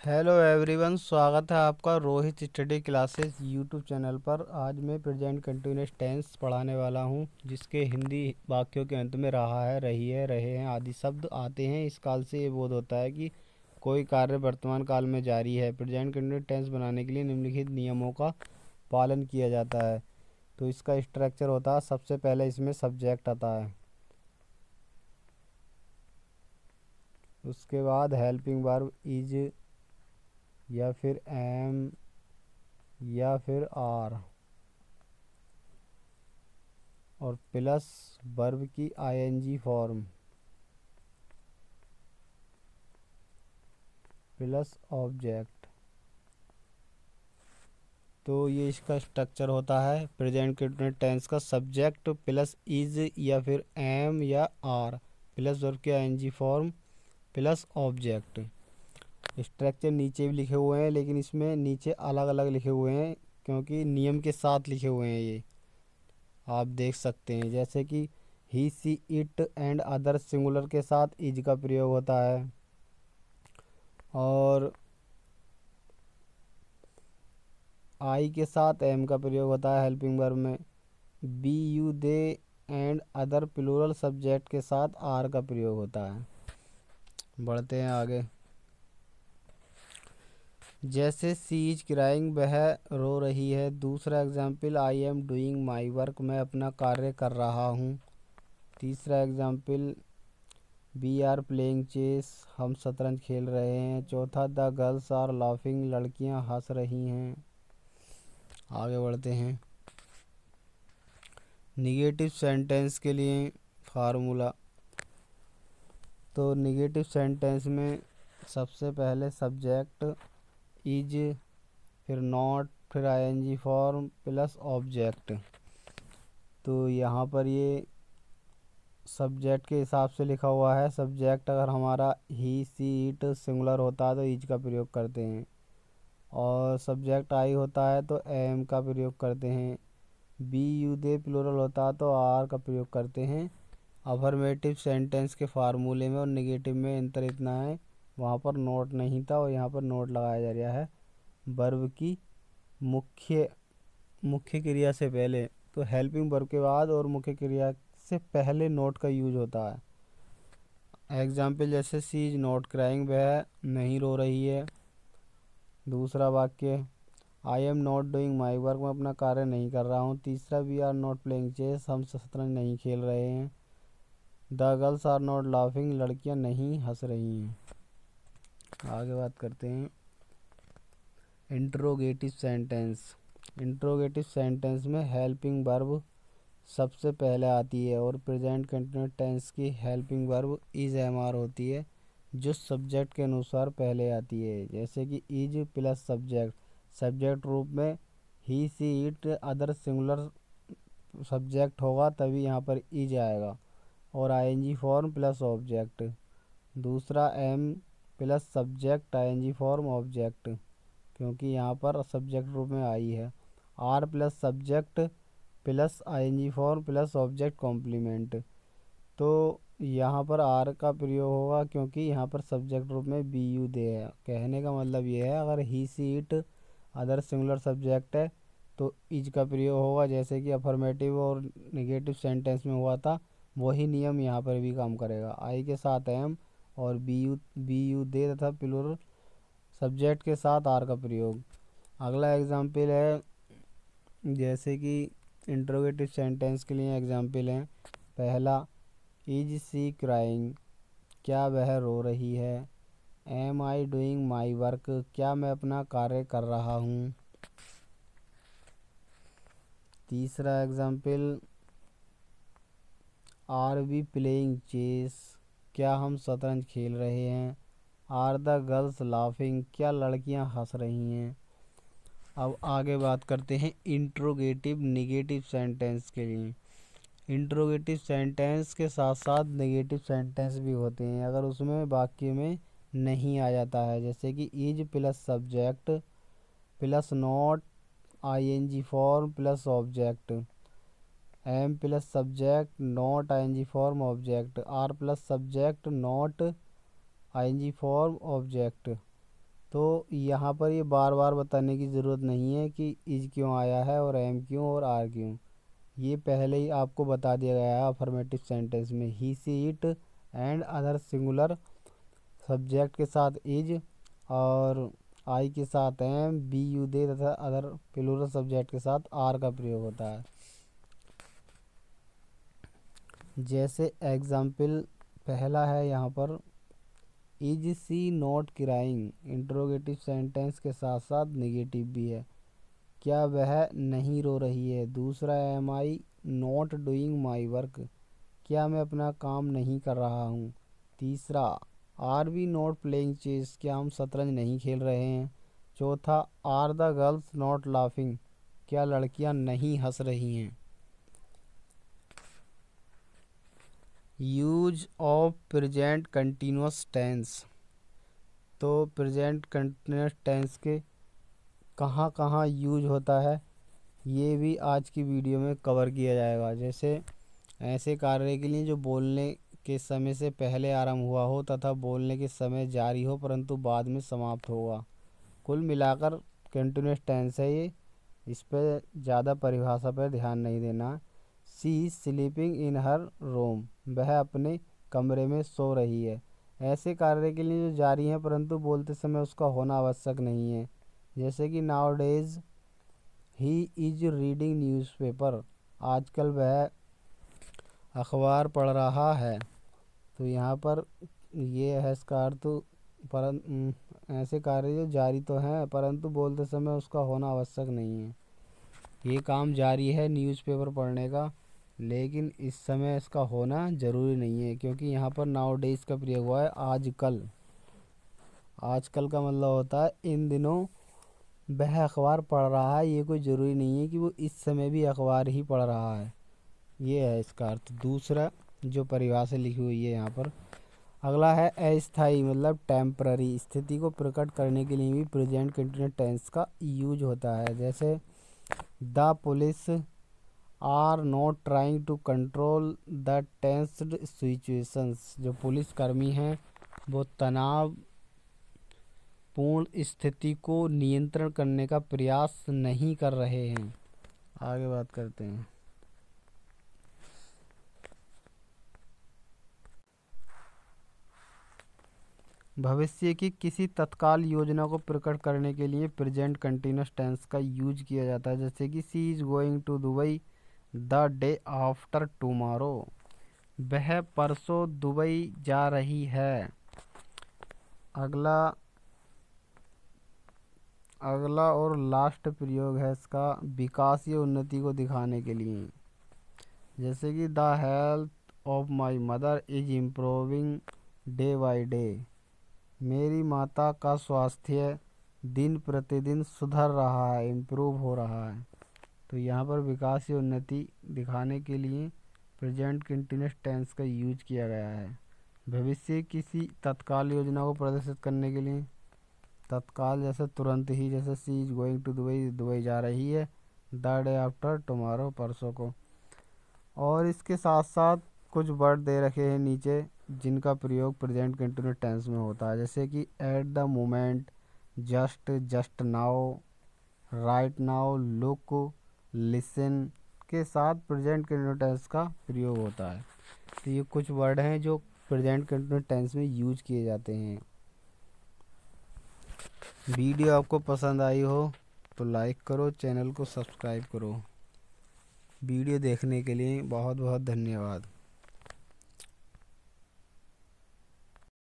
Hello everyone, स्वागत है आपका Rohit study classes YouTube channel पर। आज मैं प्रेजेंट कंटिन्यूअस टेंस पढ़ाने वाला हूं, जिसके हिंदी वाक्यों के अंत में रहा है, रही है, रहे हैं आदि शब्द आते हैं। इस काल से ये बोध होता है कि कोई कार्य वर्तमान काल में जारी है। प्रेजेंट कंटिन्यूअस टेंस बनाने के लिए निम्नलिखित नियमों का पालन किया जाता है। तो इसका स्ट्रक्चर होता है, सबसे पहले इसमें सब्जेक्ट आता है, उसके बाद हेल्पिंग वर्ब इज या फिर एम या फिर आर, और प्लस वर्ब की आईएनजी फॉर्म प्लस ऑब्जेक्ट। तो ये इसका स्ट्रक्चर होता है प्रेजेंट कंटिन्यूअस टेंस का। सब्जेक्ट प्लस इज या फिर एम या आर प्लस वर्ब की ING form plus object. Structure नीचे भी लिखे हुए हैं, लेकिन इसमें नीचे अलग अलग लिखे हुए हैं क्योंकि नियम के साथ लिखे हुए हैं। ये आप देख सकते हैं, जैसे कि he she it and other singular के साथ इज का प्रयोग होता है, और आई के साथ एम का प्रयोग होता है हेल्पिंग वर्ब में। We you they and other plural subject के साथ आर का प्रयोग होता है। बढ़ते हैं आगे। जैसे सी इज क्राइंग, वह रो रही है। दूसरा example, I am doing my work, मैं अपना कार्य कर रहा हूँ। तीसरा example, we are playing chess, हम शतरंज खेल रहे हैं। चौथा, द गर्ल्स आर लाफिंग, लड़कियां हंस रही हैं। आगे बढ़ते हैं। निगेटिव सेंटेंस के लिए फार्मूला। तो निगेटिव सेंटेंस में सबसे पहले सब्जेक्ट इज, फिर नॉट, फिर आईएनजी फॉर्म प्लस ऑब्जेक्ट। तो यहाँ पर ये सब्जेक्ट के हिसाब से लिखा हुआ है। सब्जेक्ट अगर हमारा ही सी इट सिंगुलर होता है तो इज का प्रयोग करते हैं, और सब्जेक्ट आई होता है तो एम का प्रयोग करते हैं। बी यू दे प्लूरल होता है तो आर का प्रयोग करते हैं। अफर्मेटिव सेंटेंस के फार्मूले में और नेगेटिव में अंतर इतना है, वहाँ पर नोट नहीं था और यहाँ पर नोट लगाया जा रहा है। वर्ब की मुख्य मुख्य क्रिया से पहले, तो हेल्पिंग वर्ब के बाद और मुख्य क्रिया से पहले नोट का यूज होता है। एग्जाम्पल जैसे सी इज नॉट क्राइंग, वह नहीं रो रही है। दूसरा वाक्य, I am not doing my work, मैं अपना कार्य नहीं कर रहा हूँ। तीसरा, we are not playing chess, हम शतरंज नहीं खेल रहे हैं। The girls are not laughing, लड़कियाँ नहीं हंस रही हैं। आगे बात करते हैं इंट्रोगेटिव सेंटेंस। इंट्रोगेटिव सेंटेंस में हेल्पिंग वर्ब सबसे पहले आती है, और प्रेजेंट कंटिन्यूअस टेंस की helping verb is am are होती है, जो सब्जेक्ट के अनुसार पहले आती है। जैसे कि इज प्लस सब्जेक्ट, सब्जेक्ट रूप में he she it other singular subject होगा तभी यहाँ पर इज आएगा, और आईएनजी फॉर्म प्लस ऑब्जेक्ट। दूसरा, am plus subject ING form object, क्योंकि यहाँ पर सब्जेक्ट रूप में आई है। Are plus subject plus ING form plus object complement. तो यहाँ पर आर का प्रयोग होगा क्योंकि यहाँ पर सब्जेक्ट रूप में बी यू दे है। कहने का मतलब ये है, अगर he she it other singular subject है तो इज का प्रयोग होगा, जैसे कि अफर्मेटिव और नेगेटिव सेंटेंस में हुआ था। वही नियम यहाँ पर भी काम करेगा। आई के साथ एम और बी यू दे तथा प्लूरल सब्जेक्ट के साथ आर का प्रयोग। अगला एग्जाम्पल है, जैसे कि इंट्रोगेटिव सेंटेंस के लिए एग्जाम्पल हैं। पहला, इज सी क्राइंग, क्या वह रो रही है। Am I doing my work, क्या मैं अपना कार्य कर रहा हूँ। तीसरा example, are we playing chess, क्या हम शतरंज खेल रहे हैं। आर द गर्ल्स लाफिंग, क्या लड़कियां हंस रही हैं। अब आगे बात करते हैं इंट्रोगेटिव निगेटिव सेंटेंस के लिए। इंट्रोगेटिव सेंटेंस के साथ साथ नेगेटिव सेंटेंस भी होते हैं अगर उसमें वाक्य में नहीं आ जाता है, जैसे कि is plus subject plus not ING form plus object. Am plus subject not ING form object. Are plus subject not ING form object. तो यहाँ पर ये बार बार बताने की ज़रूरत नहीं है कि इज क्यों आया है और एम क्यों और आर क्यों, ये पहले ही आपको बता दिया गया है अफर्मेटिव सेंटेंस में। He she it and other singular subject के साथ इज और आई के साथ एम, बी यू दे तथा अदर प्लूरल सब्जेक्ट के साथ आर का प्रयोग होता है। जैसे एग्जाम्पल पहला है यहाँ पर, is she not crying, interrogative sentence के साथ साथ नेगेटिव भी है, क्या वह नहीं रो रही है। दूसरा, am I not doing my work, क्या मैं अपना काम नहीं कर रहा हूँ। तीसरा, are we not playing chess, क्या हम शतरंज नहीं खेल रहे हैं। चौथा, are the girls not laughing, क्या लड़कियां नहीं हंस रही हैं। Use of present continuous tense, तो प्रेजेंट कंटिन्यूअस टेंस के कहाँ कहाँ यूज होता है ये भी आज की वीडियो में कवर किया जाएगा। जैसे ऐसे कार्य के लिए जो बोलने के समय से पहले आरंभ हुआ हो तथा बोलने के समय जारी हो परंतु बाद में समाप्त होगा। कुल मिलाकर कंटिन्यूअस टेंस है ये, इस पर ज़्यादा परिभाषा पर ध्यान नहीं देना। सी स्लीपिंग इन हर रूम, वह अपने कमरे में सो रही है। ऐसे कार्य के लिए जो जारी है परंतु बोलते समय उसका होना आवश्यक नहीं है। जैसे कि now days he is reading newspaper, आजकल वह अखबार पढ़ रहा है। तो यहाँ पर ये है इसका अर्थ, ऐसे कार्य जो जारी तो हैं परंतु बोलते समय उसका होना आवश्यक नहीं है। ये काम जारी है न्यूज़पेपर पढ़ने का, लेकिन इस समय इसका होना ज़रूरी नहीं है, क्योंकि यहाँ पर नाउ डेज का प्रयोग हुआ है आजकल। आजकल का मतलब होता है इन दिनों वह अखबार पढ़ रहा है, ये कोई ज़रूरी नहीं है कि वो इस समय भी अखबार ही पढ़ रहा है। ये है इसका अर्थ। दूसरा जो परिभाषा लिखी हुई है यहाँ पर, अगला है अस्थायी, मतलब टेम्पररी। स्थिति को प्रकट करने के लिए भी प्रेजेंट कंटिन्यूअस टेंस का यूज होता है। जैसे the police are not trying to control the tensed situations, जो पुलिसकर्मी हैं वो तनाव पूर्ण स्थिति को नियंत्रण करने का प्रयास नहीं कर रहे हैं। आगे बात करते हैं। भविष्य की किसी तत्काल योजना को प्रकट करने के लिए प्रेजेंट कंटिन्यूअस टेंस का यूज किया जाता है। जैसे कि she is going to Dubai the day after tomorrow, वह परसों दुबई जा रही है। अगला और लास्ट प्रयोग है इसका, विकास या उन्नति को दिखाने के लिए। जैसे कि the health of my mother is improving day by day, मेरी माता का स्वास्थ्य दिन प्रतिदिन सुधर रहा है, इम्प्रूव हो रहा है। तो यहाँ पर विकास या उन्नति दिखाने के लिए प्रेजेंट कंटिन्यूअस टेंस का यूज किया गया है। भविष्य किसी तत्काल योजना को प्रदर्शित करने के लिए, तत्काल जैसे तुरंत ही, जैसे she is going to Dubai, Dubai जा रही है, द डे आफ्टर टुमारो, परसों को। और इसके साथ साथ कुछ वर्ड दे रखे हैं नीचे जिनका प्रयोग प्रेजेंट कंटिन्यूअस टेंस में होता है। जैसे कि at the moment, just, just now, right now, look, listen के साथ प्रेजेंट कंटिन्यूअस टेंस का प्रयोग होता है। तो ये कुछ वर्ड हैं जो प्रेजेंट कंटिन्यूअस टेंस में यूज किए जाते हैं। वीडियो आपको पसंद आई हो तो लाइक करो, चैनल को सब्सक्राइब करो। वीडियो देखने के लिए बहुत बहुत धन्यवाद।